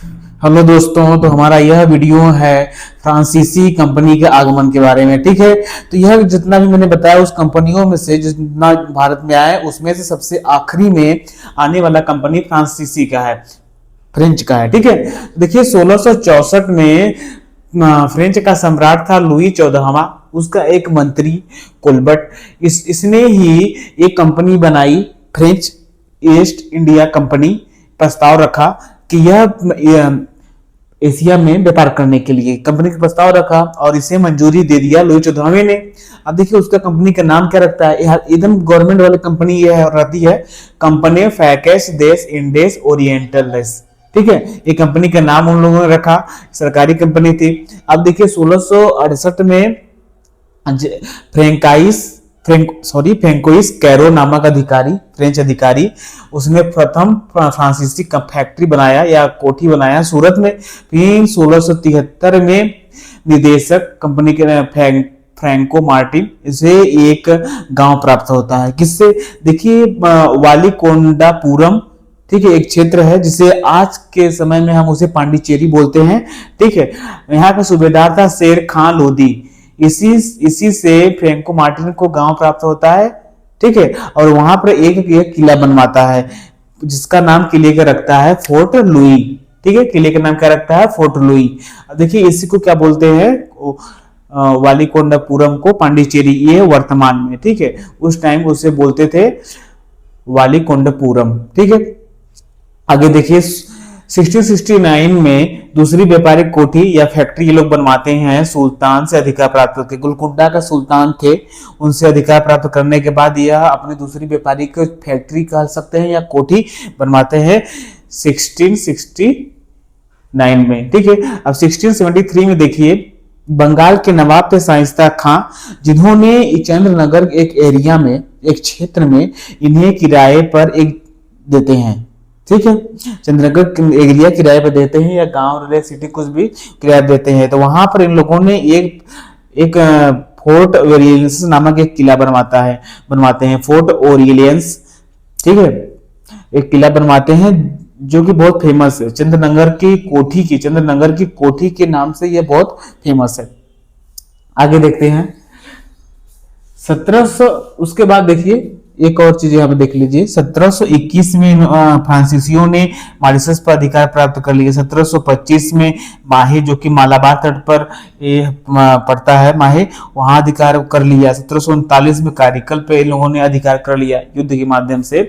Hello दोस्तों, तो हमारा यह वीडियो है फ्रांसीसी कंपनी के आगमन के बारे में। ठीक है, तो यह जितना भी मैंने बताया उस कंपनियों में से जितना भारत में आया है उसमें से सबसे आखिरी में आने वाला कंपनी फ्रांसीसी का है, फ्रेंच का है। ठीक है, देखिए 1664 में फ्रेंच का सम्राट था लुई 14वां, उसका एक मंत्री कोलबर्ट, इसने ही एक कंपनी बनाई, फ्रेंच ईस्ट इंडिया कंपनी। प्रस्ताव रखा कि यह एशिया में व्यापार करने के लिए कंपनी का प्रस्ताव रखा और इसे मंजूरी दे दिया लुई 14वें ने। अब देखिए उसका कंपनी का नाम क्या रखता है, एकदम गवर्नमेंट वाली कंपनी यह रहती है, कंपनी फैकेस देस इंडेस ओरिएंटल्स। ठीक है, ये कंपनी का नाम उन लोगों ने रखा, सरकारी कंपनी थी। अब देखिए 1668 में फ्रेंकोइस कैरो नामक अधिकारी, फ्रेंच अधिकारी, उसने प्रथम फ्रांसीसी का फैक्ट्री बनाया या कोठी बनाया सूरत में। फिर 1673 में निदेशक कंपनी के फ्रैंको मार्टिन, इसे एक गांव प्राप्त होता है। किससे, देखिए वालीकोंडापुरम, ठीक है, एक क्षेत्र है जिसे आज के समय में हम उसे पांडिचेरी बोलते हैं। ठीक है, यहाँ का सूबेदार था शेर खान लोधी। इसी से फ्रैंको मार्टिन को गांव प्राप्त होता है। ठीक है, और वहां पर एक किला बनवाता है जिसका नाम किले का रखता है फोर्ट लुई। ठीक है, किले का नाम क्या रखता है, फोर्ट लुई। अब देखिए इसी को क्या बोलते हैं, वालीकोंडापुरम को पांडिचेरी, ये वर्तमान में। ठीक है, उस टाइम उसे बोलते थे वालीकोंडापुरम। ठीक है, आगे देखिए 1669 में दूसरी व्यापारिक कोठी या फैक्ट्री ये लोग बनवाते हैं सुल्तान से अधिकार प्राप्त करके। गोलकुंडा का सुल्तान थे, उनसे अधिकार प्राप्त करने के बाद यह अपनी दूसरी व्यापारिक फैक्ट्री कह सकते हैं या कोठी बनवाते हैं 1669 में। ठीक है, अब 1673 में देखिए बंगाल के नवाब थे शाइस्ता खां, जिन्होंने चंद्रनगर एक एरिया में, एक क्षेत्र में इन्हें किराए पर एक देते हैं। ठीक है, चंद्रनगर एरिया किराए पर देते हैं या गांव रिले सिटी कुछ भी किराए पर देते हैं। तो वहां पर इन लोगों ने एक फोर्ट ओरियलियंस नामक एक किला बनवाते हैं फोर्ट ओरियलियंस। ठीक है, एक किला बनवाते हैं जो कि बहुत फेमस है, चंद्रनगर की कोठी के नाम से यह बहुत फेमस है। आगे देखते हैं 1700, उसके बाद देखिए एक और चीज यहाँ पे देख लीजिए, 1721 में फ्रांसीसियों ने मॉरिशस पर अधिकार प्राप्त कर लिया। 1725 में माहे, जो कि मालाबार तट पर पड़ता है, माहे, वहां अधिकार कर लिया। 1739 में कारिकल पे इन लोगों ने अधिकार कर लिया युद्ध के माध्यम से।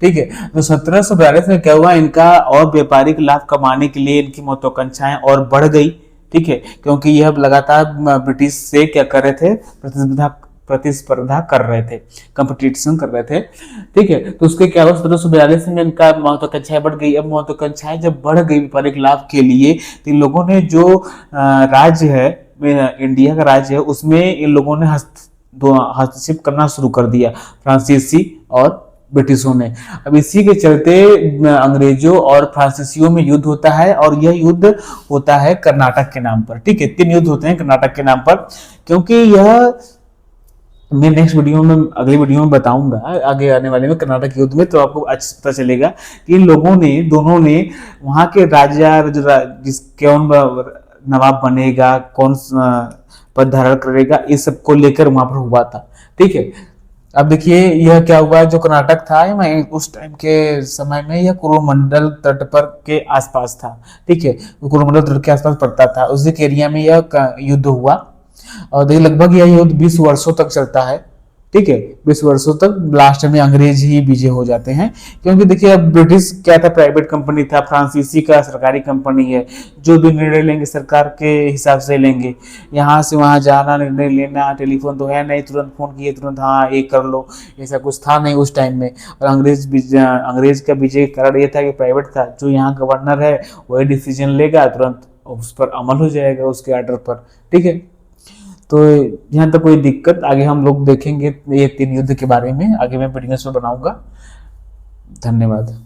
ठीक है, तो 1742 में क्या हुआ, इनका और व्यापारिक लाभ कमाने के लिए इनकी महत्वाकांक्षाएं और बढ़ गई। ठीक है, क्योंकि यह लगातार ब्रिटिश से क्या कर रहे थे, प्रतिस्पर्धा कर रहे थे, कंपटीशन कर रहे थे। ठीक है, तो उसके क्या हुआ, 1742 में इनका महत्वाकांक्षाएं बढ़ गई। अब महत्वाकांक्षाएं जब बढ़ गई व्यापारिक लाभ के लिए, तो इन लोगों ने जो राज्य है, इंडिया का राज्य है, उसमें इन लोगों ने हस्तक्षेप करना शुरू कर दिया, फ्रांसीसी और ब्रिटिशों ने। अब इसी के चलते अंग्रेजों और फ्रांसीसियों में युद्ध होता है, और यह युद्ध होता है कर्नाटक के नाम पर। ठीक है, 3 युद्ध होते हैं कर्नाटक के नाम पर, क्योंकि यह मैं नेक्स्ट वीडियो में, अगली वीडियो में बताऊंगा आगे आने वाले में कर्नाटक युद्ध में, तो आपको अच्छे पता चलेगा कि इन लोगों ने, दोनों ने वहां के राजा, कौन नवाब बनेगा, कौन पद धारण करेगा, इस सब को लेकर वहां पर हुआ था। ठीक है, अब देखिए यह क्या हुआ, जो कर्नाटक था उस टाइम के समय में यह कोरोमंडल तट पर के आसपास था। ठीक है, कोरोमंडल तट के आसपास पड़ता था, उसी एरिया में यह युद्ध हुआ। और देखिए लगभग यह युद्ध 20 वर्षों तक चलता है। ठीक है, 20 वर्षों तक, लास्ट में अंग्रेज ही विजय हो जाते हैं। क्योंकि देखिए अब ब्रिटिश क्या था, प्राइवेट कंपनी था, फ्रांसीसी का सरकारी कंपनी है, जो भी निर्णय लेंगे सरकार के हिसाब से लेंगे। यहाँ से वहां जाना, निर्णय लेना, टेलीफोन तो है नहीं, तुरंत फोन किए तुरंत हाँ ये कर लो, ऐसा कुछ था नहीं उस टाइम में। और अंग्रेज का विजय का कारण ये था कि प्राइवेट था, जो यहाँ गवर्नर है वही डिसीजन लेगा, तुरंत उस पर अमल हो जाएगा उसके आर्डर पर। ठीक है, तो यहाँ तक कोई दिक्कत, आगे हम लोग देखेंगे ये 3 युद्ध के बारे में, आगे मैं वीडियोस में बनाऊंगा। धन्यवाद।